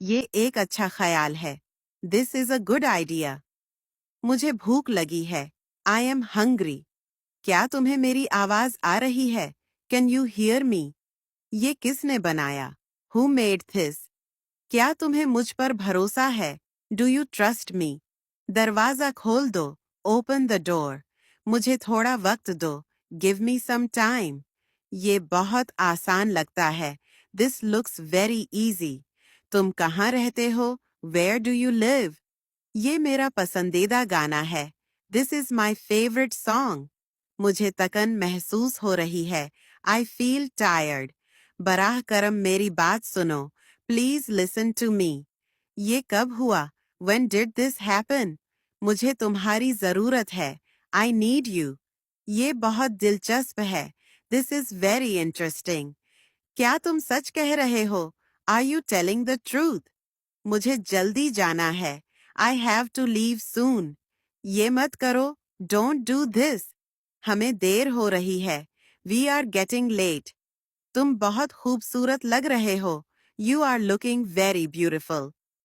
ये एक अच्छा ख्याल है। This is a good idea. मुझे भूख लगी है। I am hungry. क्या तुम्हें मेरी आवाज आ रही है? Can you hear me? ये किसने बनाया? Who made this? क्या तुम्हें मुझ पर भरोसा है? Do you trust me? दरवाजा खोल दो। Open the door. मुझे थोड़ा वक्त दो। Give me some time. ये बहुत आसान लगता है। This looks very easy. तुम कहाँ रहते हो? Where do you live? ये मेरा पसंदीदा गाना है। This is my favorite song. मुझे थकन महसूस हो रही है। I feel tired. बराह करम मेरी बात सुनो। Please listen to me. ये कब हुआ? When did this happen? मुझे तुम्हारी ज़रूरत है। I need you. ये बहुत दिलचस्प है। This is very interesting. क्या तुम सच कह रहे हो? Are you telling the truth? मुझे जल्दी जाना है। I have to leave soon. ये मत करो। Don't do this. हमें देर हो रही है। We are getting late. तुम बहुत खूबसूरत लग रहे हो। You are looking very beautiful.